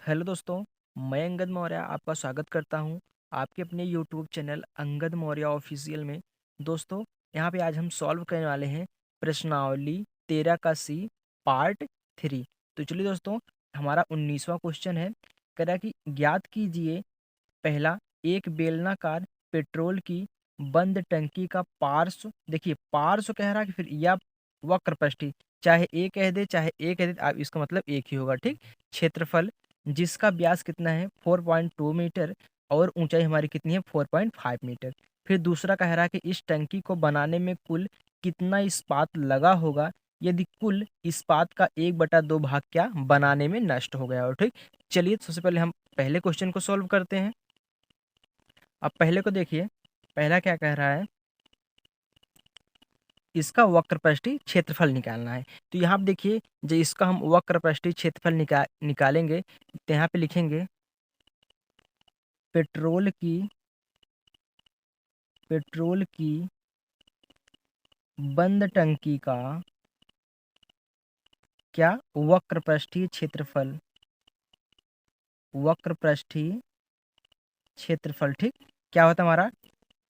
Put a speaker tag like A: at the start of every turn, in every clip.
A: Hello दोस्तों, मैं अंगद मौर्य आपका स्वागत करता हूं आपके अपने YouTube channel Angad Maurya official में। दोस्तों, यहां पे आज हम सॉल्व करने वाले हैं प्रश्नावली 13 का सी पार्ट 3। तो चलिए दोस्तों, हमारा 19वां क्वेश्चन है। कह रहा है कि ज्ञात कीजिए पहला, एक बेलनाकार पेट्रोल की बंद टंकी का पार्श्व। देखिए पार्श्व कह रहा है कि फिर या वक्रपष्ठी, चाहे ए कह दे चाहे ए कह दे, आप इसका मतलब एक ही होगा, ठीक। क्षेत्रफल जिसका व्यास कितना है 4.2 मीटर और ऊंचाई हमारी कितनी है 4.5 मीटर। फिर दूसरा कह रहा है कि इस टंकी को बनाने में कुल कितना इस्पात लगा होगा यदि कुल इस्पात का 1/2 भाग क्या बनाने में नष्ट हो गया हो, ठीक। चलिए सबसे पहले हम पहले क्वेश्चन को सॉल्व करते हैं। अब पहले को देखिए, पहला क्या कह रहा है, इसका वक्रपष्ठी क्षेत्रफल निकालना है। तो यहाँ पे देखिए, जो इसका हम वक्रपष्ठी क्षेत्रफल निकालेंगे तो यहाँ पे लिखेंगे पेट्रोल की पेट्रोल की बंद टंकी का क्या वक्रपष्ठी क्षेत्रफल, वक्रपष्ठी क्षेत्रफल, ठीक। क्या होता है हमारा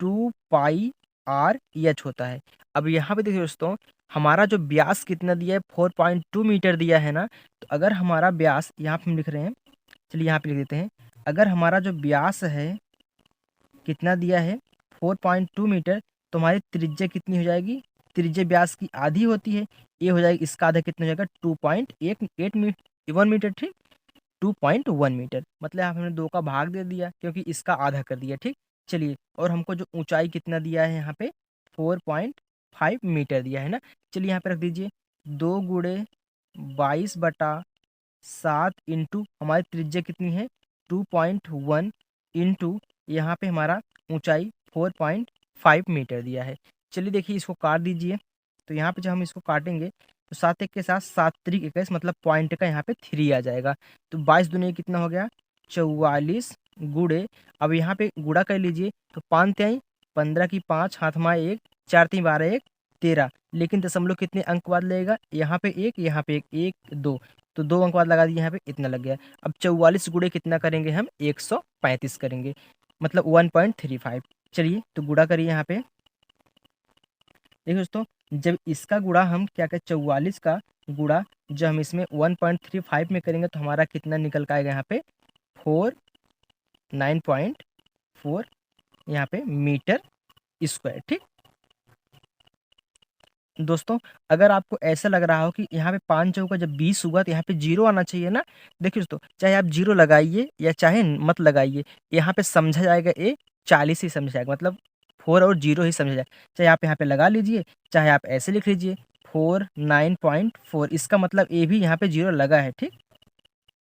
A: 2πr/h होता है। अब यहाँ पे देखिए दोस्तों, हमारा जो व्यास कितना दिया है 4.2 मीटर दिया है ना। तो अगर हमारा व्यास यहाँ पे हम लिख रहे हैं, चलिए यहाँ पे लिख देते हैं। अगर हमारा जो व्यास है कितना दिया है 4.2 मीटर, तो हमारी त्रिज्या कितनी हो जाएगी, त्रिज्या व्यास की आधी होती है, ये हो जाएगी, इसका आधा कितना हो जाएगा 2.8 मीटर 1 मीटर, ठीक। 2.1 मीटर मतलब यहाँ पे हमने 2 का भाग दे दिया क्योंकि इसका आधा कर दिया, ठीक। चलिए, और हमको जो ऊंचाई कितना दिया है यहाँ पे 4.5 मीटर दिया है ना। चलिए यहाँ पे रख दीजिए 2 × 22/7 इंटू हमारी त्रिज्या कितनी है 2.1 इंटू यहाँ पे हमारा ऊंचाई 4.5 मीटर दिया है। चलिए देखिए, इसको काट दीजिए। तो यहाँ पे जब हम इसको काटेंगे तो 7 एक के साथ 7 त्रिक 21 मतलब पॉइंट का यहाँ पे 3 आ जाएगा। तो 22 दूनी कितना हो गया 44 गुड़े। अब यहाँ पे गुड़ा कर लीजिए, तो 5 तिहाई 15 की 5 हाथ में 1 4 3 12 1 13, लेकिन दशमलव कितने अंक बाद लगेगा, यहाँ पे एक यहाँ पे एक 1 2, तो 2 अंक बाद लगा दिए, यहाँ पे इतना लग गया। अब 44 गुड़े कितना करेंगे हम 135 करेंगे, मतलब 1.35। चलिए तो गुड़ा करिए यहाँ पे। देखिए दोस्तों, जब इसका गुणा हम क्या कहें 44 का गुणा जब हम इसमें 1.35 में करेंगे तो हमारा कितना निकल के आएगा यहाँ पे 9.4 यहाँ पे मीटर स्क्वायर, ठीक। दोस्तों, अगर आपको ऐसा लग रहा हो कि यहाँ पे 5 चौका जब 20 हुआ तो यहाँ पे 0 आना चाहिए ना। देखिए दोस्तों, चाहे आप 0 लगाइए या चाहे मत लगाइए, यहाँ पे समझा जाएगा 40 ही समझा जाएगा, मतलब 4 और 0 ही समझा जाएगा। चाहे आप यहाँ पे लगा लीजिए, चाहे आप ऐसे लिख लीजिए 49.4, इसका मतलब ए भी यहाँ पे 0 लगा है, ठीक।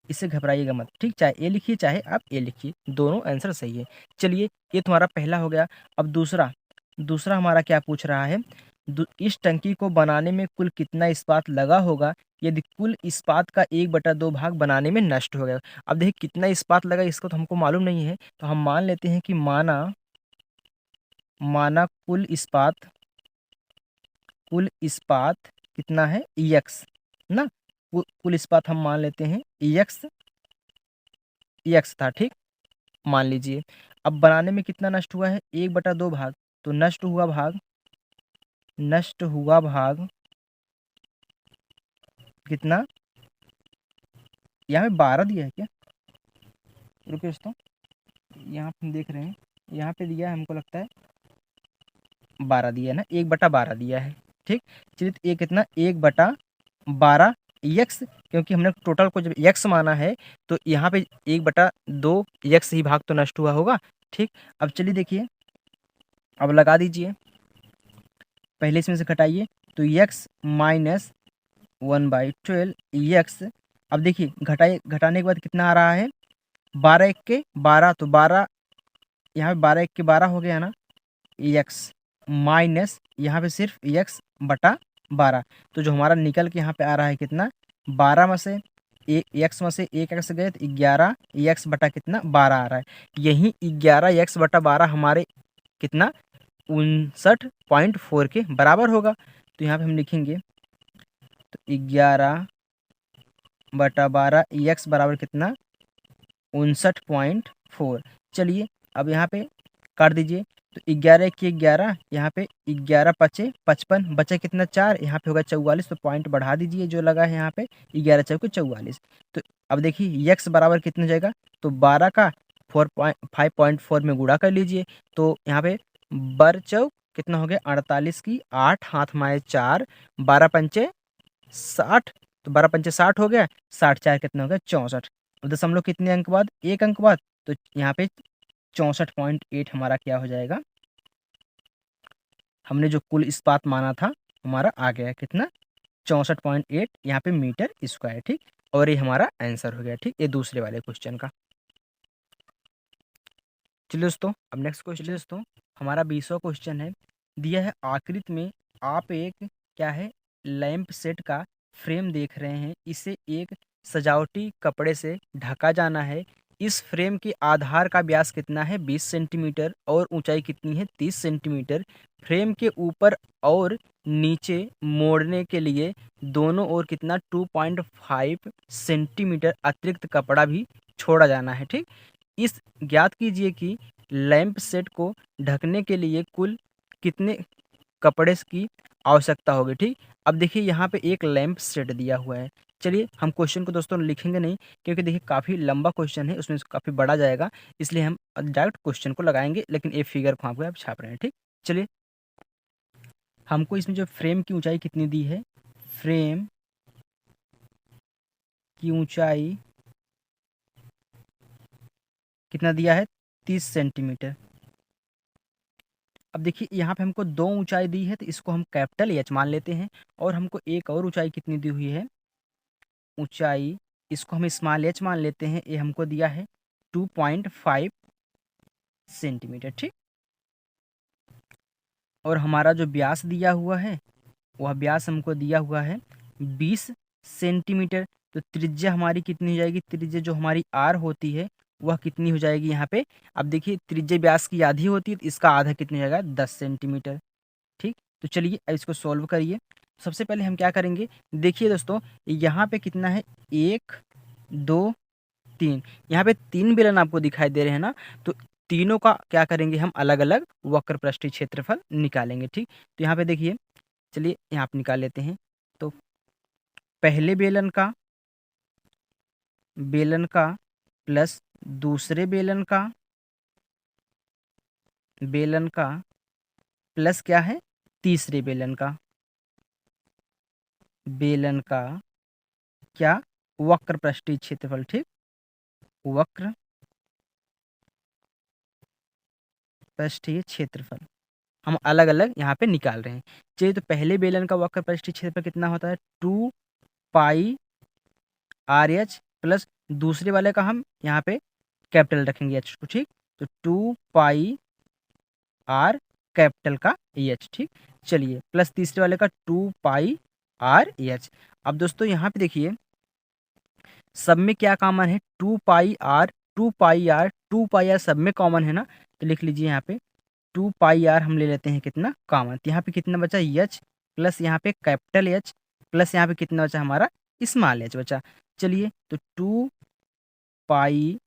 A: इससे घबराइएगा मत, ठीक। चाहे ए लिखिए चाहे आप ए लिखिए, दोनों आंसर सही है। चलिए, ये तुम्हारा पहला हो गया। अब दूसरा दूसरा हमारा क्या पूछ रहा है, इस टंकी को बनाने में कुल कितना इस्पात लगा होगा यदि कुल इस्पात का 1/2 भाग बनाने में नष्ट हो गया। अब देखिए कितना इस्पात लगा इसको तो हमको मालूम नहीं है, तो हम मान लेते हैं कि माना माना कुल इस्पात कितना है एक्स ना। कुल इस्पात हम मान लेते हैं एक्स एक्स था, ठीक। मान लीजिए, अब बनाने में कितना नष्ट हुआ है 1/2 भाग, तो नष्ट हुआ भाग कितना, यहाँ पे 12 दिया है क्या, रुकिए दोस्तों, यहाँ पे हम देख रहे हैं, यहाँ पे दिया है हमको लगता है 12 दिया है ना, 1/12 दिया है, ठीक। चलिए तो ये कितना 1/12 एक्स, क्योंकि हमने टोटल को जब एक्स माना है तो यहाँ पे 1/2 एक्स ही भाग तो नष्ट हुआ होगा, ठीक। अब चलिए देखिए, अब लगा दीजिए, पहले इसमें से घटाइए, तो एक्स माइनस 1/12 एक्स। अब देखिए घटाने के बाद कितना आ रहा है 12 एक के 12, तो 12 यहाँ पे 12 एक के 12 हो गया ना, एक्स माइनस यहाँ पे सिर्फ x/12, तो जो हमारा निकल के यहाँ पे आ रहा है कितना 12 में से एक्स में से एक एक्स गए तो 11 एक्स बटा कितना 12 आ रहा है। यही 11 x/12 हमारे कितना 59.4 के बराबर होगा। तो यहाँ पे हम लिखेंगे, तो 11/12 एक्स बराबर कितना 59.4। चलिए अब यहाँ पे काट दीजिए, तो 11 की 11, यहाँ पे 11 पचे 55, बचा कितना 4, यहाँ पे होगा 44, तो पॉइंट बढ़ा दीजिए जो लगा है यहाँ पे, 11 चौके 44। तो अब देखिए यक्स बराबर कितना हो जाएगा, तो 12 का 5.4 में गुणा कर लीजिए, तो यहाँ पे बर चौक कितना हो गया 48 की 8, हाथ माए 4, 12 पंचे 60, तो 12 पंचे 60 हो गया, 60 4 कितना हो गया 64। अब दशमलव कितने अंक बाद, एक अंक बाद, तो यहाँ पे 64.8 हमारा क्या हो जाएगा, हमने जो कुल इस्पात माना था हमारा आ गया कितना 64.8 यहाँ पे मीटर स्क्वायर। ठीक, और ये हमारा आंसर हो गया। ठीक, ये दूसरे वाले क्वेश्चन का। चलिए दोस्तों अब नेक्स्ट क्वेश्चन दोस्तों हमारा 20वां क्वेश्चन है। दिया है आकृति में आप एक क्या है लैंप सेट का फ्रेम देख रहे हैं, इसे एक सजावटी कपड़े से ढका जाना है। इस फ्रेम के आधार का व्यास कितना है 20 सेंटीमीटर और ऊंचाई कितनी है 30 सेंटीमीटर। फ्रेम के ऊपर और नीचे मोड़ने के लिए दोनों ओर कितना 2.5 सेंटीमीटर अतिरिक्त कपड़ा भी छोड़ा जाना है। ठीक, इस ज्ञात कीजिए कि लैंप सेट को ढकने के लिए कुल कितने कपड़े की आवश्यकता होगी। ठीक, अब देखिए यहाँ पे एक लैंप सेट दिया हुआ है। चलिए हम क्वेश्चन को दोस्तों लिखेंगे नहीं, क्योंकि देखिए काफ़ी लंबा क्वेश्चन है, उसमें काफ़ी बड़ा जाएगा, इसलिए हम डायरेक्ट क्वेश्चन को लगाएंगे, लेकिन ये फिगर को आप छाप रहे हैं। ठीक, चलिए हमको इसमें जो फ्रेम की ऊंचाई कितनी दी है, फ्रेम की ऊंचाई कितना दिया है 30 सेंटीमीटर। अब देखिए यहाँ पे हमको दो ऊंचाई दी है, तो इसको हम कैपिटल एच मान लेते हैं, और हमको एक और ऊंचाई कितनी दी हुई है ऊंचाई, इसको हम स्मॉल एच मान लेते हैं, ये हमको दिया है 2.5 सेंटीमीटर। ठीक, और हमारा जो व्यास दिया हुआ है वह व्यास हमको दिया हुआ है 20 सेंटीमीटर। तो त्रिज्या हमारी कितनी हो जाएगी, त्रिज्या जो हमारी आर होती है वह कितनी हो जाएगी यहाँ पे, अब देखिए त्रिज्या व्यास की आधी होती है, तो इसका आधा कितनी हो जाएगा 10 सेंटीमीटर। ठीक, तो चलिए अब इसको सॉल्व करिए। सबसे पहले हम क्या करेंगे, देखिए दोस्तों यहाँ पे कितना है 1 2 3, यहाँ पे 3 बेलन आपको दिखाई दे रहे हैं ना, तो तीनों का क्या करेंगे हम अलग अलग वक्र पृष्ठीय क्षेत्रफल निकालेंगे। ठीक, तो यहाँ पे देखिए, चलिए यहाँ पे निकाल लेते हैं। तो पहले बेलन का प्लस दूसरे बेलन का प्लस क्या है तीसरे बेलन का क्या वक्र पृष्ठीय क्षेत्रफल। ठीक, वक्र पृष्ठीय क्षेत्रफल हम अलग अलग यहाँ पे निकाल रहे हैं। चलिए तो पहले बेलन का वक्र पृष्ठीय क्षेत्रफल कितना होता है 2 पाई आर एच, प्लस दूसरे वाले का हम यहाँ पे कैपिटल रखेंगे एच को। ठीक, तो 2 पाई आर कैपिटल का एच। ठीक, चलिए प्लस तीसरे वाले का 2 पाई आर एच। अब दोस्तों यहाँ पे देखिए सब में क्या कॉमन है 2 pi r 2 pi r 2 pi r सब में कॉमन है ना, तो लिख लीजिए यहाँ पे 2 पाई आर हम ले लेते हैं कितना कॉमन, तो यहाँ पे कितना बचा एच, प्लस यहाँ पे कैपिटल एच, प्लस यहाँ पे कितना बचा हमारा स्मॉल एच बचा। चलिए तो 2 पाई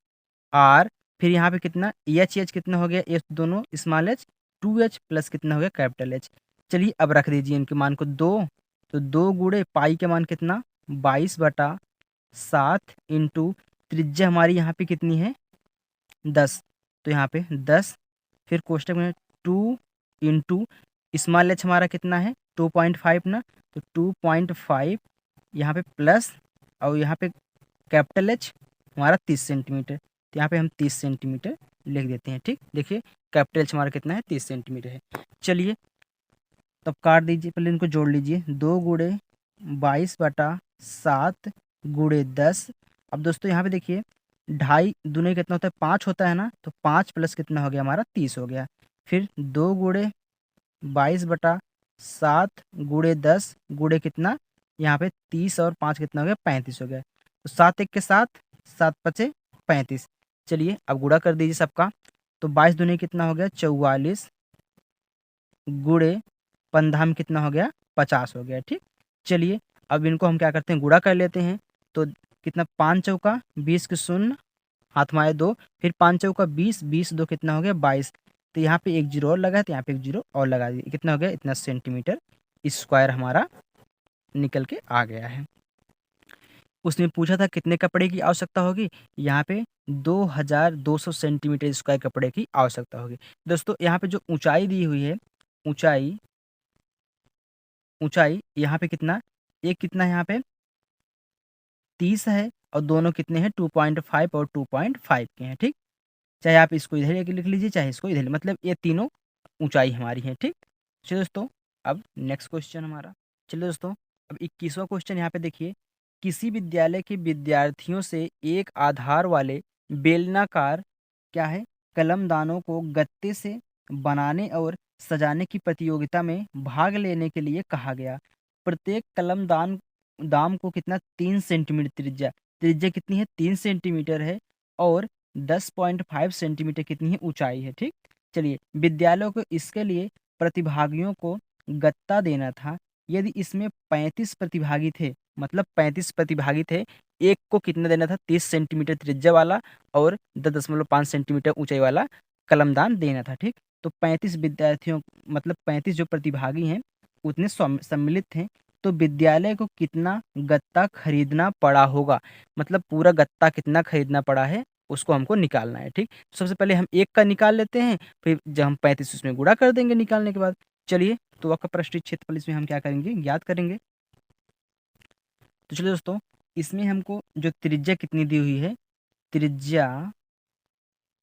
A: आर, फिर यहाँ पे कितना एच कितना हो गया, एच दोनों स्मॉल एच 2h प्लस कितना हो गया कैपिटल एच। चलिए अब रख दीजिए इनके मान को 2, तो 2 गुणे पाई के मान कितना 22/7 इंटू त्रिज्या हमारी यहाँ पे कितनी है 10, तो यहाँ पे 10, फिर कोष्टक में 2 इंटू स्मॉल एच हमारा कितना है 2.5 ना, तो 2.5 यहाँ पे प्लस, और यहाँ पे कैपिटल एच हमारा 30 सेंटीमीटर, तो यहाँ पे हम 30 सेंटीमीटर लिख देते हैं। ठीक, देखिए कैपिटल एच हमारा कितना है 30 सेंटीमीटर है। चलिए तब काट दीजिए, पहले इनको जोड़ लीजिए 2 गुणे 22/7 गुणे 10। अब दोस्तों यहाँ पे देखिए ढाई दूने कितना होता है 5 होता है ना, तो 5 प्लस कितना हो गया हमारा 30 हो गया, फिर 2 गुणे 22/7 गुणे 10 गुणे कितना यहाँ पे 30 और 5 कितना हो गया 35 हो गया, तो 7 1 के 7 7 पचे 35। चलिए अब गुणा कर दीजिए सबका, तो 22 दूनी कितना हो गया 44 गुणे 15 में कितना हो गया 50 हो गया। ठीक, चलिए अब इनको हम क्या करते हैं गुणा कर लेते हैं, तो कितना 5 चौका 20 के 0 हाथ में आए 2, फिर 5 चौका 20, 20 2 कितना हो गया 22। तो यहाँ पे एक जीरो और लगा है, तो यहाँ पे एक जीरो और लगा दिए, कितना हो गया इतना सेंटीमीटर स्क्वायर हमारा निकल के आ गया है। उसने पूछा था कितने कपड़े की आवश्यकता होगी, यहाँ पे 2200 सेंटीमीटर स्क्वायर कपड़े की आवश्यकता होगी। दोस्तों यहाँ पे जो ऊंचाई दी हुई है, ऊंचाई ऊंचाई यहाँ पे कितना, एक कितना है यहाँ पे 30 है, और दोनों कितने हैं 2.5 और 2.5 के हैं, ठीक। चाहे आप इसको इधर लेके लिख लीजिए, चाहे इसको इधर, मतलब ये तीनों ऊंचाई हमारी है, ठीक। चलिए दोस्तों, अब नेक्स्ट क्वेश्चन हमारा, चलिए दोस्तों अब 21वां क्वेश्चन यहाँ पे देखिए। किसी विद्यालय के विद्यार्थियों से एक आधार वाले बेलनाकार क्या है कलमदानों को गत्ते से बनाने और सजाने की प्रतियोगिता में भाग लेने के लिए कहा गया। प्रत्येक कलमदान दाम को कितना 3 सेंटीमीटर त्रिज्या, त्रिज्या कितनी है 3 सेंटीमीटर है, और 10.5 सेंटीमीटर कितनी है ऊंचाई है, ठीक। चलिए, विद्यालयों को इसके लिए प्रतिभागियों को गत्ता देना था। यदि इसमें 35 प्रतिभागी थे, मतलब 35 प्रतिभागी थे, एक को कितना देना था 30 सेंटीमीटर त्रिज्या वाला और 10.5 सेंटीमीटर ऊंचाई वाला कलमदान देना था, ठीक। तो 35 विद्यार्थियों, मतलब 35 जो प्रतिभागी हैं उतने सम्मिलित थे, तो विद्यालय को कितना गत्ता खरीदना पड़ा होगा, मतलब पूरा गत्ता कितना खरीदना पड़ा है उसको हमको निकालना है, ठीक। सबसे पहले हम एक का निकाल लेते हैं, फिर जब हम 35 उसमें गुणा कर देंगे निकालने के बाद। चलिए, तो वक्र पृष्ठीय क्षेत्रफल इसमें हम क्या करेंगे, ज्ञात करेंगे। तो चलिए दोस्तों, इसमें हमको जो त्रिज्या कितनी दी हुई है, त्रिज्या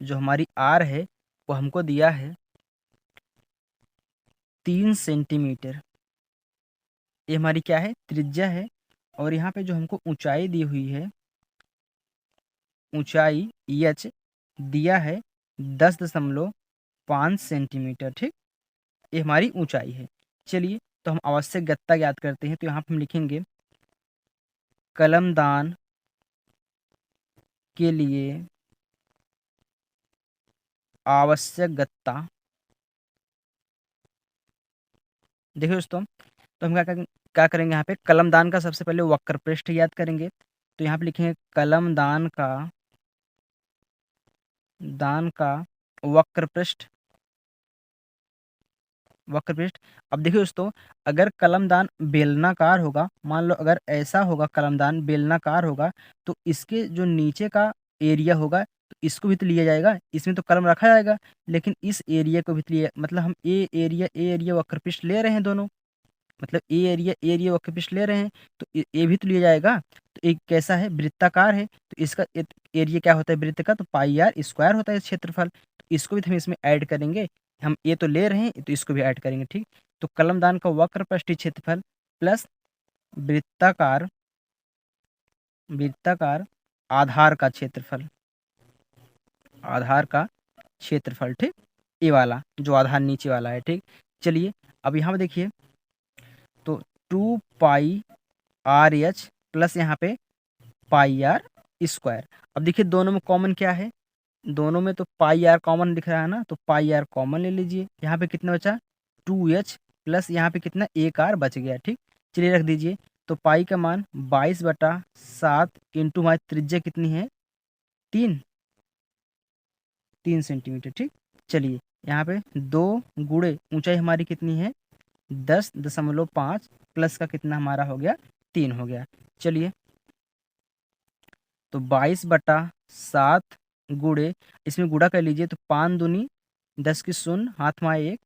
A: जो हमारी आर है वो हमको दिया है 3 सेंटीमीटर, ये हमारी क्या है त्रिज्या है। और यहाँ पे जो हमको ऊंचाई दी हुई है, ऊंचाई एच दिया है 10.5 सेंटीमीटर, ठीक। ये हमारी ऊंचाई है। चलिए, तो हम आवश्यक गत्ता ज्ञात करते हैं, तो यहाँ पे हम लिखेंगे कलमदान के लिए आवश्यक गत्ता। देखिए दोस्तों, तो हम क्या करेंगे, यहाँ पे कलमदान का सबसे पहले वक्र पृष्ठ याद करेंगे। तो यहाँ पे लिखेंगे कलमदान का वक्र पृष्ठ। अब देखिए दोस्तों, अगर कलमदान बेलनाकार होगा, मान लो अगर ऐसा होगा कलमदान बेलनाकार होगा, तो इसके जो नीचे का एरिया होगा तो इसको भी तो लिया जाएगा, इसमें तो कलम रखा जाएगा, लेकिन इस एरिया को भी तो लिया, मतलब हम ए एरिया वक्र पृष्ठ ले रहे हैं दोनों, मतलब ए एरिया वक्र पृष्ठ ले रहे हैं, तो ए भी तो लिया जाएगा। तो एक कैसा है वृत्ताकार है, तो इसका एरिया क्या होता है वृत्त का, तो पाई आर स्क्वायर होता है क्षेत्रफल, तो इसको भी तो हम इसमें ऐड करेंगे। हम ये तो ले रहे हैं तो इसको भी ऐड करेंगे, ठीक। तो कलमदान का वक्र पृष्ठीय क्षेत्रफल प्लस वृत्ताकार वृत्ताकार आधार का क्षेत्रफल, आधार का क्षेत्रफल, ठीक। ये वाला जो आधार नीचे वाला है, ठीक। चलिए, अब यहाँ पे देखिए, तो 2πr(h) प्लस यहाँ पे पाई आर स्क्वायर। अब देखिए दोनों में कॉमन क्या है, दोनों में तो पाई आर कॉमन दिख रहा है ना, तो पाई आर कॉमन ले लीजिए। यहाँ पे कितना बचा 2h प्लस यहाँ पे कितना 1r बच गया, ठीक। चलिए रख दीजिए, तो पाई का मान 22/7 इंटू हमारी त्रिज्या कितनी है 3 सेंटीमीटर, ठीक। चलिए, यहाँ पे 2 गुणे ऊंचाई हमारी कितनी है 10.5 प्लस का कितना हमारा हो गया 3 हो गया। चलिए, तो 22/7 गुणे, इसमें गुणा कर लीजिए, तो 5 दूनी 10 की शून्य, हाथ में 1,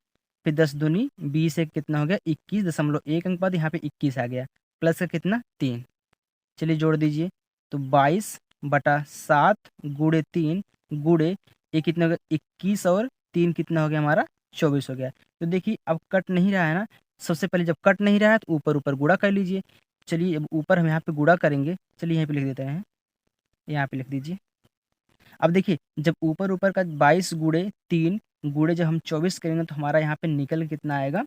A: फिर 10 दूनी 20, एक कितना हो गया 21.1 अंक बाद यहाँ पे 21 आ गया, प्लस का कितना 3। चलिए जोड़ दीजिए, तो 22/7 गुणे 3 गुणे ये कितना हो गया 21, और 3 कितना हो गया हमारा 24 हो गया। तो देखिए अब कट नहीं रहा है ना, सबसे पहले जब कट नहीं रहा है तो ऊपर ऊपर गुणा कर लीजिए। चलिए, अब ऊपर हम यहाँ पे गुणा करेंगे, चलिए यहाँ पे लिख देते हैं, यहाँ पे लिख दीजिए। अब देखिए, जब ऊपर ऊपर का 22 गुणे 3 गुणे जब हम 24 करेंगे, तो हमारा यहाँ पे निकल कितना आएगा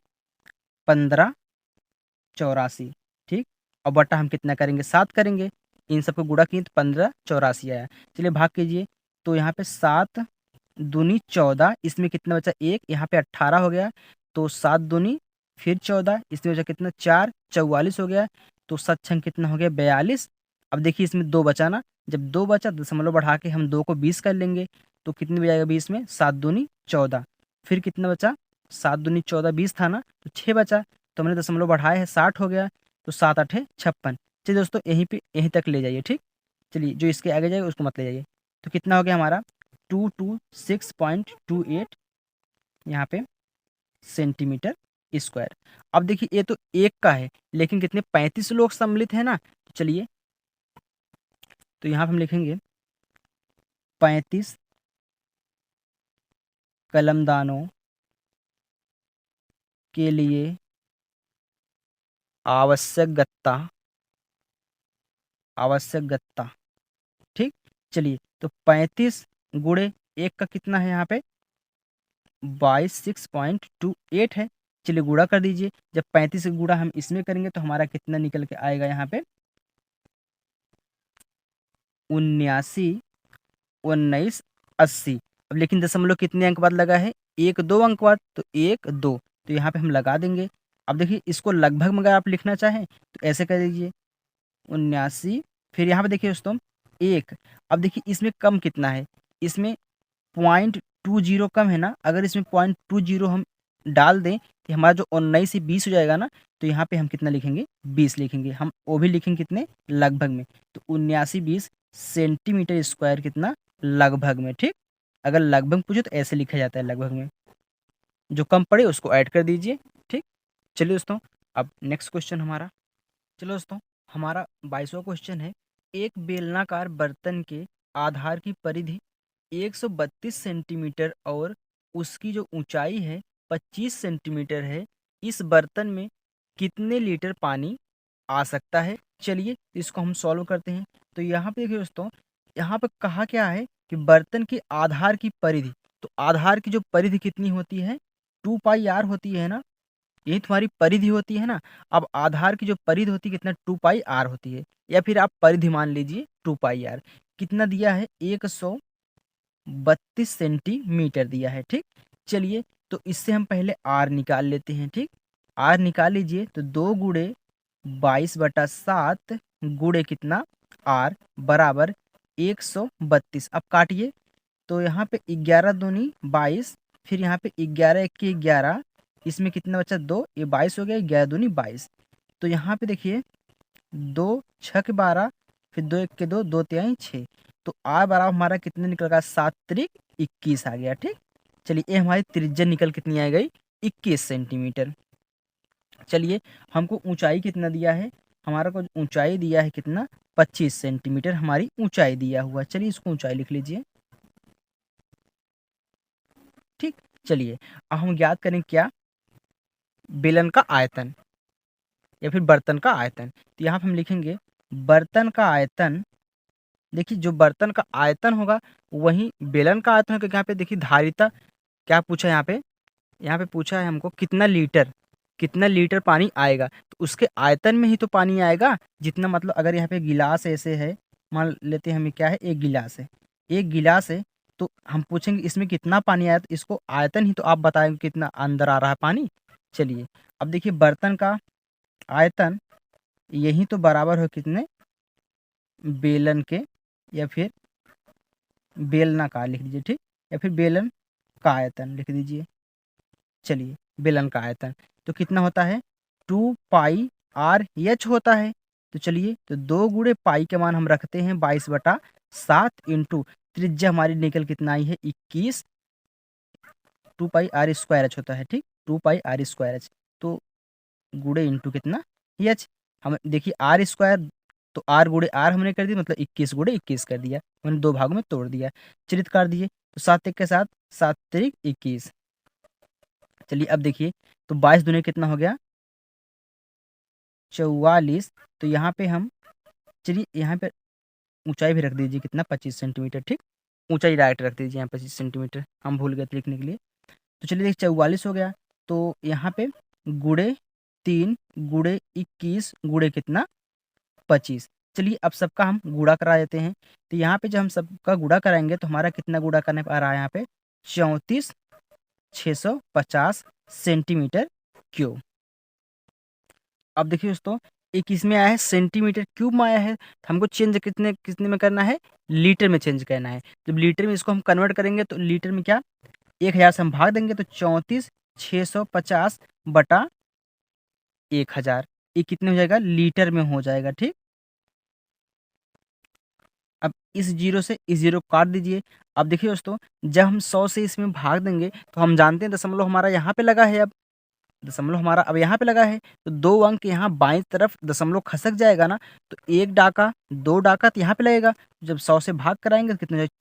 A: 1584, ठीक। और बटा हम कितना करेंगे 7 करेंगे, इन सबको गुणा किए तो 1584 आया। चलिए भाग कीजिए, तो यहाँ पे 7 दूनी 14, इसमें कितना बचा 1, यहाँ पे 18 हो गया, तो 7 दूनी फिर 14, इसमें बचा कितना 4, 44 हो गया, तो 7 छंग कितना हो गया 42। अब देखिए इसमें 2 बचा ना, जब 2 बचा दशमलव बढ़ा के हम 2 को 20 कर लेंगे, तो कितनी बजाएगा 20 में, 7 दूनी 14। फिर कितना बचा, 7 दूनी 14, 20 था ना, तो 6 बचा, तो हमने दशमलव बढ़ाया है 60 हो गया, तो 7 आठे 56। चलिए दोस्तों यहीं पे यहीं तक ले जाइए, ठीक। चलिए जो इसके आगे जाएगा उसको मत ले जाइए। तो कितना हो गया हमारा 226.28 यहाँ पे सेंटीमीटर स्क्वायर। अब देखिए ये तो एक का है, लेकिन कितने 35 लोग सम्मिलित हैं ना, तो चलिए तो यहाँ पे हम लिखेंगे 35 कलमदानों के लिए आवश्यक गत्ता, ठीक। चलिए तो 35 गुणे एक का कितना है यहाँ पे 26.28 है। चलिए गुणा कर दीजिए, जब 35 से गुणा हम इसमें करेंगे तो हमारा कितना निकल के आएगा यहाँ पे 79 19 80। अब लेकिन दशमलव कितने अंक बाद लगा है, 1 2 अंक बाद, तो 1 2, तो यहाँ पे हम लगा देंगे। अब देखिए इसको लगभग में अगर आप लिखना चाहें तो ऐसे कर दीजिए 79, फिर यहाँ पे देखिए दोस्तों 1। अब देखिए इसमें कम कितना है, इसमें 0.20 कम है ना, अगर इसमें 0.20 हम डाल दें तो हमारा जो 19 से 20 हो जाएगा ना, तो यहाँ पे हम कितना लिखेंगे 20 लिखेंगे, हम वो भी लिखेंगे कितने लगभग में, तो 79 20 सेंटीमीटर स्क्वायर कितना लगभग में, ठीक। अगर लगभग पूछे तो ऐसे लिखा जाता है लगभग में, जो कम पड़े उसको ऐड कर दीजिए, ठीक। चलिए दोस्तों अब नेक्स्ट क्वेश्चन हमारा, चलो दोस्तों हमारा 22वां क्वेश्चन है, एक बेलनाकार बर्तन के आधार की परिधि 132 सेंटीमीटर और उसकी जो ऊंचाई है 25 सेंटीमीटर है, इस बर्तन में कितने लीटर पानी आ सकता है। चलिए इसको हम सॉल्व करते हैं। तो यहाँ पे देखिए दोस्तों, यहाँ पे कहा क्या है कि बर्तन के आधार की परिधि, तो आधार की जो परिधि कितनी होती है 2 पाई आर होती है ना, यही तुम्हारी परिधि होती है ना। अब आधार की जो परिधि होती है कितना 2 पाई आर होती है, या फिर आप परिधि मान लीजिए 2 पाई आर। कितना दिया है 132 सेंटीमीटर दिया है, ठीक। चलिए तो इससे हम पहले आर निकाल लेते हैं, ठीक। आर निकाल लीजिए, तो 2 गुणे 22/7 गुणे कितना आर बराबर 132। अब काटिए, तो यहाँ पे 11 दूनी 22, फिर यहाँ पे 11 1 11, इसमें कितना बचा 2, ये 22 हो गया, 11 दूनी 22। तो यहाँ पे देखिए 2 6 12, फिर 2 1 2, 2 3 6, तो आर बराबर हमारा कितने निकल गया 7 3 21 आ गया, ठीक। चलिए ये हमारी त्रिज्या निकल कितनी आ गई 21 सेंटीमीटर। चलिए हमको ऊंचाई कितना दिया है, हमारा को ऊंचाई दिया है कितना 25 सेंटीमीटर हमारी ऊंचाई दिया हुआ। चलिए इसको ऊंचाई लिख लीजिए, ठीक। चलिए अब हम ज्ञात करें क्या, बेलन का आयतन या फिर बर्तन का आयतन। तो यहाँ पे हम लिखेंगे बर्तन का आयतन। देखिए जो बर्तन का आयतन होगा वही बेलन का आयतन होगा। यहाँ पे देखिए धारिता क्या पूछा है, यहाँ पे पूछा है हमको कितना लीटर पानी आएगा, तो उसके आयतन में ही तो पानी आएगा जितना, मतलब अगर यहाँ पे गिलास ऐसे है, मान लेते हैं हमें क्या है एक गिलास है, तो हम पूछेंगे इसमें कितना पानी आया, तो इसको आयतन ही तो आप बताएंगे कितना अंदर आ रहा है पानी। चलिए अब देखिए बर्तन का आयतन यही तो बराबर हो कितने बेलन के, या फिर बेलनाकार लिख दीजिए, ठीक, या फिर बेलन का आयतन लिख दीजिए। चलिए बेलन का आयतन तो कितना होता है 2 पाई आर एच होता है। तो चलिए तो 2 गुणे पाई के मान हम रखते हैं 22/7 इंटू त्रिज्या हमारी निकल कितना आई है 21, 2 पाई आर स्क्वायर एच होता है, ठीक, 2 पाई आर स्क्वायर एच। तो गुणे इंटू कितना एच, हम देखिए आर स्क्वायर, तो आर गुणे आर हमने कर दिया, मतलब 21 गुणे 21 कर दिया, हमने 2 भागों में तोड़ दिया, चिरित कर दिए, तो 7 1 के साथ 7 3 21। चलिए अब देखिए, तो 22 दूनी कितना हो गया 44। तो यहाँ पे हम, चलिए यहाँ पे ऊंचाई भी रख दीजिए कितना 25 सेंटीमीटर, ठीक, ऊंचाई डायरेक्ट रख दीजिए यहाँ 25 सेंटीमीटर, हम भूल गए थे लिखने के लिए। तो चलिए देखिए 44 हो गया, तो यहाँ पे गुणे 3 गुणे 21 गुणे कितना 25। चलिए अब सबका हम गुणा करा देते हैं। तो यहाँ पे जब हम सबका गुणा कराएंगे तो हमारा कितना गुणा करने आ रहा है यहाँ पे 34,650 सेंटीमीटर क्यूब। अब देखिए दोस्तों एक इसमें आया है सेंटीमीटर क्यूब में आया है, तो हमको चेंज कितने कितने में करना है, लीटर में चेंज करना है। जब लीटर में इसको हम कन्वर्ट करेंगे तो लीटर में क्या 1000 से हम भाग देंगे तो 34,650/1000, ये कितने हो जाएगा, लीटर में हो जाएगा। ठीक, अब इस जीरो से इस जीरो काट दीजिए। अब देखिए दोस्तों, जब हम 100 से इसमें भाग देंगे तो हम जानते हैं दशमलव हमारा यहाँ पे लगा है, अब दशमलव हमारा अब यहाँ पे लगा है, तो 2 अंक यहाँ बाईं तरफ दशमलव खसक जाएगा ना, तो 1 डाका 2 डाका तो यहाँ पे लगेगा। जब 100 से भाग कराएंगे तो कितना हो जाएगा,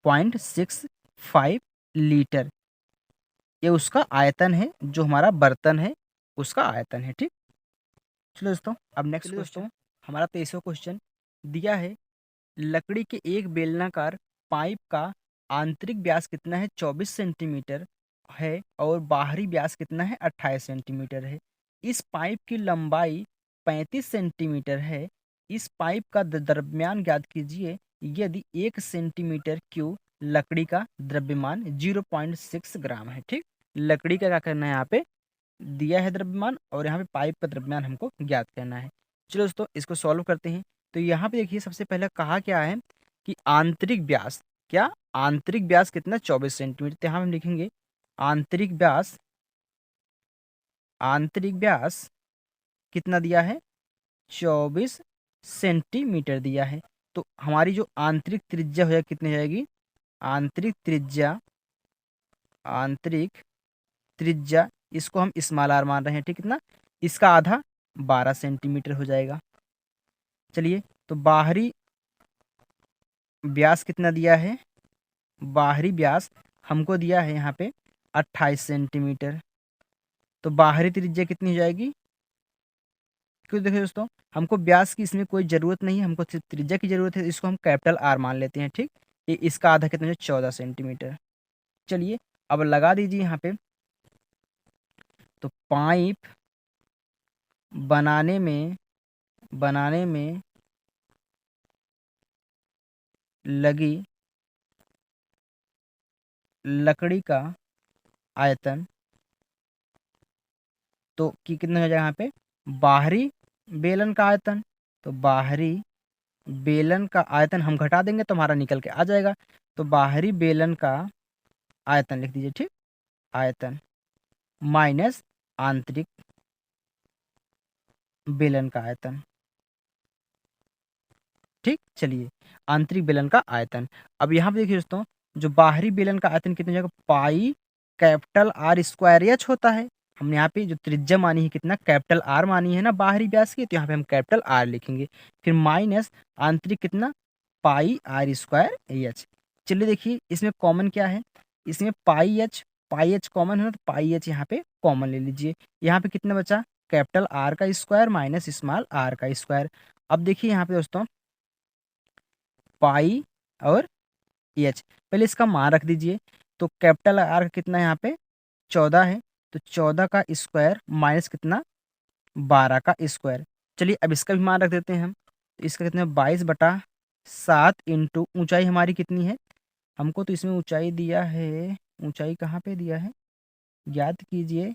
A: 34.65 लीटर। ये उसका आयतन है, जो हमारा बर्तन है उसका आयतन है। ठीक, चलो दोस्तों, अब नेक्स्ट क्वेश्चन हमारा 23वां क्वेश्चन दिया है। लकड़ी के एक बेलनाकार पाइप का आंतरिक व्यास कितना है, 24 सेंटीमीटर है, और बाहरी व्यास कितना है, 28 सेंटीमीटर है। इस पाइप की लंबाई 35 सेंटीमीटर है। इस पाइप का द्रव्यमान ज्ञात कीजिए यदि 1 सेंटीमीटर क्यूब लकड़ी का द्रव्यमान 0.6 ग्राम है। ठीक, लकड़ी का क्या करना है, यहाँ पे दिया है द्रव्यमान, और यहाँ पे पाइप का द्रव्यमान हमको ज्ञात करना है। चलो दोस्तों, इसको सॉल्व करते हैं। तो यहाँ पे देखिए, सबसे पहले कहा क्या है कि आंतरिक व्यास, क्या आंतरिक व्यास कितना, 24 सेंटीमीटर। तो यहाँ हम लिखेंगे आंतरिक व्यास, आंतरिक व्यास कितना दिया है, 24 सेंटीमीटर दिया है। तो हमारी जो आंतरिक त्रिज्या हो जाएगी, कितनी हो जाएगी, आंतरिक त्रिज्या, आंतरिक त्रिज्या इसको हम स्मॉल आर मान रहे हैं। ठीक, कितना, इसका आधा 12 सेंटीमीटर हो जाएगा। चलिए, तो बाहरी व्यास कितना दिया है, बाहरी व्यास हमको दिया है यहाँ पे 28 सेंटीमीटर। तो बाहरी त्रिज्या कितनी हो जाएगी, क्यों देखिए दोस्तों, हमको व्यास की इसमें कोई ज़रूरत नहीं है, हमको सिर्फ त्रिज्या की ज़रूरत है। इसको हम कैपिटल आर मान लेते हैं। ठीक, ये इसका आधा कितना है, 14 सेंटीमीटर। चलिए, अब लगा दीजिए यहाँ पे। तो पाइप बनाने में लगी लकड़ी का आयतन, तो कि कितना हो जाएगा यहाँ पे, बाहरी बेलन का आयतन। तो बाहरी बेलन का आयतन हम घटा देंगे तो हमारा निकल के आ जाएगा। तो बाहरी बेलन का आयतन लिख दीजिए। ठीक, आयतन माइनस आंतरिक बेलन का आयतन। ठीक, चलिए, आंतरिक बेलन का आयतन। अब यहाँ पे देखिए दोस्तों, जो बाहरी बेलन का आयतन कितना हो जाएगा, pi capital R square H होता है। हमने यहाँ पे जो त्रिज्या मानी है, कितना, कैपिटल आर मानी है ना बाहरी व्यास की, तो यहाँ पे हम कैपिटल आर लिखेंगे। फिर माइनस आंतरिक कितना, पाई आर स्क्वायर एच। चलिए देखिए, इसमें कॉमन क्या है, इसमें पाई एच कॉमन है ना, तो पाई एच यहाँ पे कॉमन ले लीजिए। यहाँ पे कितना बचा, कैपिटल आर का स्क्वायर माइनस स्मॉल आर का स्क्वायर। अब देखिए यहाँ पे दोस्तों, पाई और एच, पहले इसका मान रख दीजिए। तो कैपिटल आर का कितना है यहाँ पे, 14 है, तो 14 का स्क्वायर माइनस कितना, 12 का स्क्वायर। चलिए, अब इसका भी मान रख देते हैं हम। तो इसका कितना, 22/7 इंटू ऊंचाई हमारी कितनी है, हमको तो इसमें ऊंचाई दिया है, ऊंचाई कहाँ पे दिया है, याद कीजिए।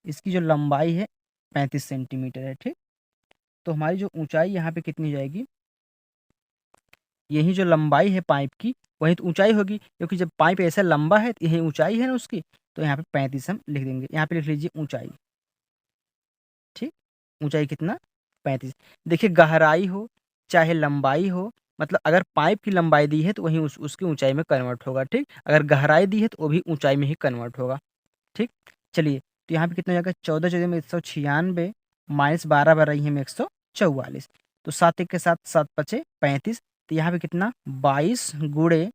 A: इसकी जो लंबाई है 35 सेंटीमीटर है। ठीक, तो हमारी जो ऊंचाई यहाँ पे कितनी हो जाएगी, यही जो लंबाई है पाइप की, वही तो ऊंचाई होगी, क्योंकि जब पाइप ऐसा लंबा है तो यही ऊंचाई है ना उसकी। तो यहाँ पे 35 हम लिख देंगे। यहाँ पे लिख लीजिए ऊंचाई। ठीक, ऊंचाई कितना, 35। देखिए, गहराई हो चाहे लंबाई हो, मतलब अगर पाइप की लंबाई दी है तो वही उसकी ऊंचाई में कन्वर्ट होगा। ठीक, अगर गहराई दी है तो वो भी ऊंचाई में ही कन्वर्ट होगा। ठीक, चलिए, तो यहाँ पे कितना हो जाएगा, 14 में 196 माइनस 12 बन रही है में 144। तो 7 1 के साथ 7 पचे 35। तो यहाँ पे कितना, 22 गुड़े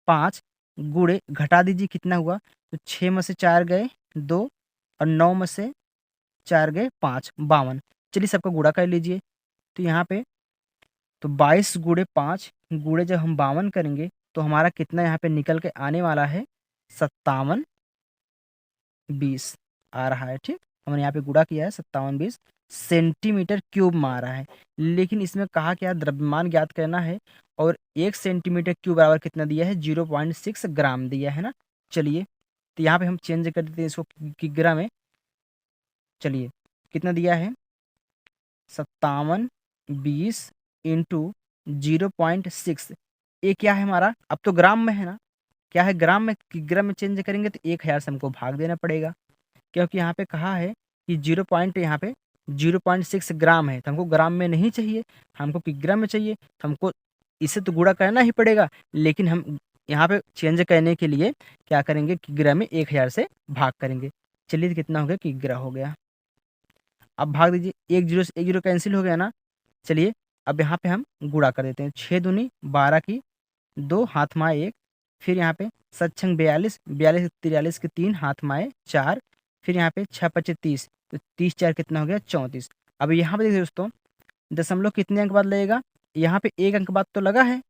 A: 5 गुड़े घटा दीजिए कितना हुआ, तो 6 में से 4 गए 2, और 9 में से 4 गए 5, 52। चलिए, सबका गुणा कर लीजिए। तो यहाँ पे तो 22 गुड़े 5 गुड़े जब हम 52 करेंगे तो हमारा कितना यहाँ पे निकल के आने वाला है, 57/20 आ रहा है। ठीक, हमने यहाँ पे गुणा किया है, 57/20 सेंटीमीटर क्यूब में आ रहा है। लेकिन इसमें कहा क्या, द्रव्यमान ज्ञात करना है, और 1 सेंटीमीटर क्यूब बराबर कितना दिया है, 0.6 ग्राम दिया है ना। चलिए, तो यहाँ पे हम चेंज कर देते हैं इसको किग्रा में। चलिए, कितना दिया है, 57 20 इंटू 0.6। ये क्या है हमारा, अब तो ग्राम में है ना, क्या है ग्राम में, किग्रा में चेंज करेंगे तो 1000 से हमको भाग देना पड़ेगा, क्योंकि यहाँ पे कहा है कि 0.6 ग्राम है, तो हमको ग्राम में नहीं चाहिए, हमको किग्रा में चाहिए, तो हमको इसे तो गुणा करना ही पड़ेगा, लेकिन हम यहाँ पे चेंज करने के लिए क्या करेंगे, किग्रा में 1000 से भाग करेंगे। चलिए तो कितना हो गया, किग्रा हो गया। अब भाग दीजिए, एक जीरो कैंसिल हो गया ना। चलिए अब यहाँ पे हम गुणा कर देते हैं, 6 दूनी 12 की 2 हाथ माए 1, फिर यहाँ पे 7 42, 42 43 के 3 हाथ माए 4, फिर यहाँ पे 6 पचे 30, तो 30 4 कितना हो गया 34। अब यहाँ पे देखिए दोस्तों, दशमलव कितने अंक बाद लगेगा, यहाँ पे 1 अंक बाद तो लगा है,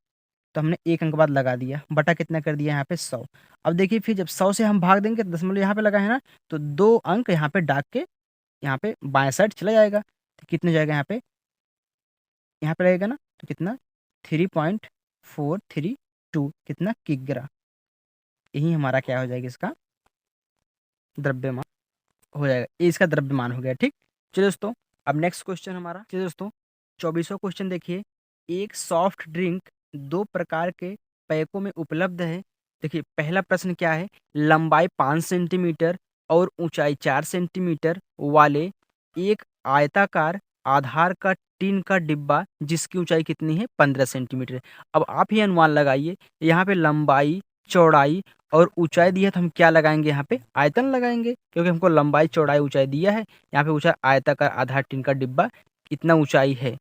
A: तो हमने 1 अंक बाद लगा दिया, बटा कितना कर दिया यहाँ पे 100। अब देखिए फिर जब 100 से हम भाग देंगे, दशमलव यहाँ पे लगा है ना, तो 2 अंक यहाँ पे डाक के यहाँ पे बाएं साइड चला जाएगा, तो कितने जाएगा यहाँ पे रहेगा ना, तो कितना 3.432 कितना किग्रा, यही हमारा क्या हो जाएगा, इसका द्रव्यमान हो जाएगा, ये इसका द्रव्यमान हो गया। ठीक, चलिए दोस्तों अब नेक्स्ट क्वेश्चन हमारा, चलिए दोस्तों 24वां क्वेश्चन देखिए, एक सॉफ्ट ड्रिंक 2 प्रकार के पैकों में उपलब्ध है। देखिए पहला प्रश्न क्या है, लंबाई 5 सेंटीमीटर और ऊंचाई 4 सेंटीमीटर वाले एक आयताकार आधार का टीन का डिब्बा जिसकी ऊंचाई कितनी है 15 सेंटीमीटर। अब आप ही अनुमान लगाइए, यहाँ पे लंबाई चौड़ाई और ऊंचाई दिया, तो हम क्या लगाएंगे, यहाँ पे आयतन लगाएंगे, क्योंकि हमको लंबाई चौड़ाई ऊंचाई दिया है। यहाँ पे ऊंचाई आयताकार आधार टीन का डिब्बा कितना ऊंचाई है,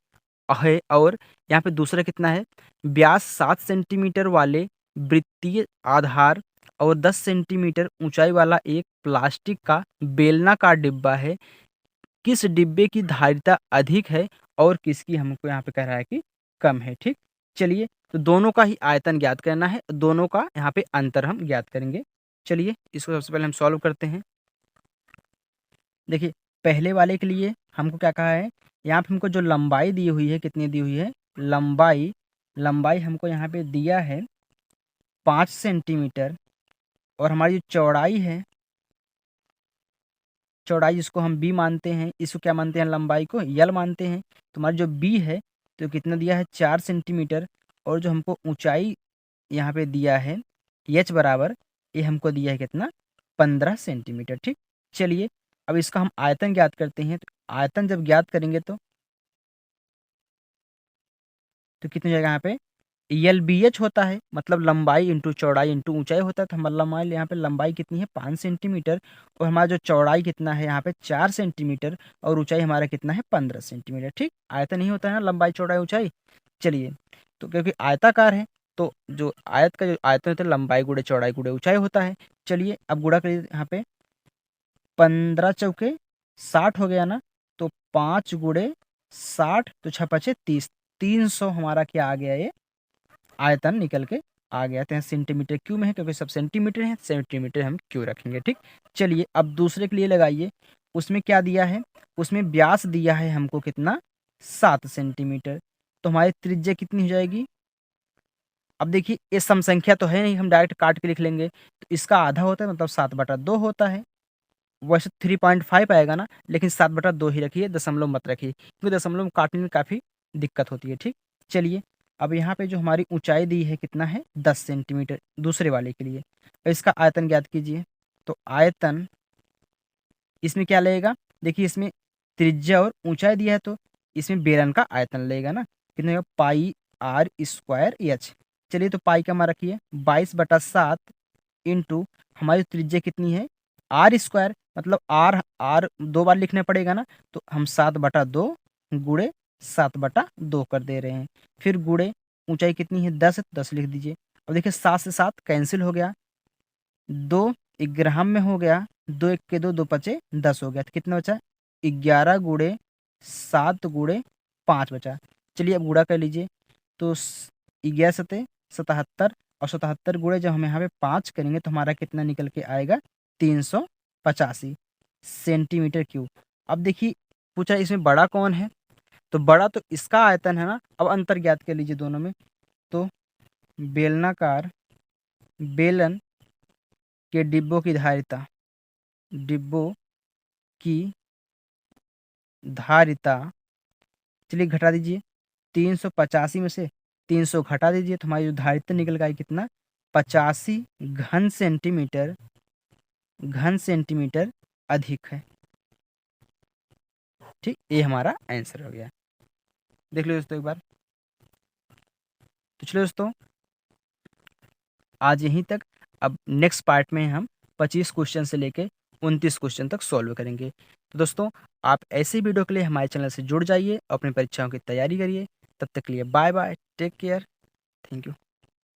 A: और यहाँ पे दूसरा कितना है, व्यास 7 सेंटीमीटर वाले वृत्तीय आधार और 10 सेंटीमीटर ऊंचाई वाला एक प्लास्टिक का बेलनाकार डिब्बा है, किस डिब्बे की धारिता अधिक है और किसकी हमको यहाँ पे कह रहा है कि कम है। ठीक, चलिए तो दोनों का ही आयतन ज्ञात करना है, दोनों का यहाँ पे अंतर हम ज्ञात करेंगे। चलिए इसको सबसे पहले हम सॉल्व करते हैं। देखिए पहले वाले के लिए हमको क्या कहा है, यहाँ पे हमको जो लंबाई दी हुई है, कितनी दी हुई है, लंबाई लंबाई हमको यहाँ पे दिया है 5 सेंटीमीटर, और हमारी जो चौड़ाई है, चौड़ाई जिसको हम बी मानते हैं, इसको क्या मानते हैं, लंबाई को यल मानते हैं, तो हमारी जो बी है तो कितना दिया है 4 सेंटीमीटर, और जो हमको ऊंचाई यहाँ पे दिया है एच बराबर, ये हमको दिया है कितना 15 सेंटीमीटर। ठीक, चलिए अब इसका हम आयतन ज्ञात करते हैं, तो आयतन जब ज्ञात करेंगे तो कितने जाएगा, यहाँ पे यल बी एच होता है, मतलब लंबाई इंटू चौड़ाई इंटू ऊंचाई होता है, तो हमारा मान यहाँ पे लंबाई कितनी है 5 सेंटीमीटर, और हमारा जो चौड़ाई कितना है यहाँ पे 4 सेंटीमीटर, और ऊंचाई हमारा कितना है 15 सेंटीमीटर। ठीक, आयतन नहीं होता है ना, लंबाई चौड़ाई ऊंचाई। चलिए तो क्योंकि आयताकार है, तो जो आयत का जो आयतन होता है, लंबाई गुड़े चौड़ाई गुड़े ऊंचाई होता है। चलिए अब गुणा करिए, यहाँ पे 15 चौके 60 हो गया ना, तो 5 गुड़े 60, तो 6 पचे 30, 300 हमारा क्या आ गया, ये आयतन निकल के आ गया। तो यहाँ सेंटीमीटर क्यू में है, क्योंकि सब सेंटीमीटर है, सेंटीमीटर हम क्यू रखेंगे। ठीक, चलिए अब दूसरे के लिए लगाइए, उसमें क्या दिया है, उसमें व्यास दिया है हमको कितना 7 सेंटीमीटर, तो हमारी त्रिज्या कितनी हो जाएगी। अब देखिए ये सम संख्या तो है नहीं, हम डायरेक्ट काट के लिख लेंगे, तो इसका आधा होता है, मतलब 7/2 होता है। वैसे 3.5 आएगा ना, लेकिन 7/2 ही रखिए, दशमलव मत रखिए, क्योंकि दशमलव काटने में काफ़ी दिक्कत होती है। ठीक, चलिए अब यहाँ पे जो हमारी ऊंचाई दी है कितना है 10 सेंटीमीटर दूसरे वाले के लिए, और इसका आयतन ज्ञात कीजिए। तो आयतन इसमें क्या लगेगा, देखिए इसमें त्रिज्या और ऊंचाई दिया है, तो इसमें बेलन का आयतन लगेगा ना, कितने का पाई आर स्क्वायर एच। चलिए तो पाई का मान रखिए 22/7 इंटू हमारी त्रिज्या कितनी है आर स्क्वायर, मतलब आर आर 2 बार लिखना पड़ेगा ना, तो हम 7/2 गुड़े 7/2 कर दे रहे हैं, फिर गुड़े ऊंचाई कितनी है 10 है, तो 10 लिख दीजिए। अब देखिए 7 से 7 कैंसिल हो गया, 2 ग्राम में हो गया, 2 1 के 2, 2 पचे 10 हो गया, तो कितना बचा 11 गुड़े 7 गुड़े 5 बचा। चलिए अब गुणा कर लीजिए, तो 11 सते 77, और 77 गुणे जब हम यहाँ पे 5 करेंगे, तो हमारा कितना निकल के आएगा 385 सेंटीमीटर क्यूब। अब देखिए पूछा इसमें बड़ा कौन है, तो बड़ा तो इसका आयतन है ना। अब अंतर ज्ञात कर लीजिए दोनों में, तो बेलनाकार बेलन के डिब्बों की धारिता चलिए घटा दीजिए, 385 में से 300 घटा दीजिए तो हमारी जो धारिता निकल का कितना, 85 घन सेंटीमीटर अधिक है। ठीक, ये हमारा आंसर हो गया। देख लो दोस्तों एक बार। तो चलो दोस्तों आज यहीं तक। अब नेक्स्ट पार्ट में हम 25 क्वेश्चन से लेके 29 क्वेश्चन तक सॉल्व करेंगे। तो दोस्तों आप ऐसे वीडियो के लिए हमारे चैनल से जुड़ जाइए, अपनी परीक्षाओं की तैयारी करिए। तब तक के लिए bye bye, take care, thank you.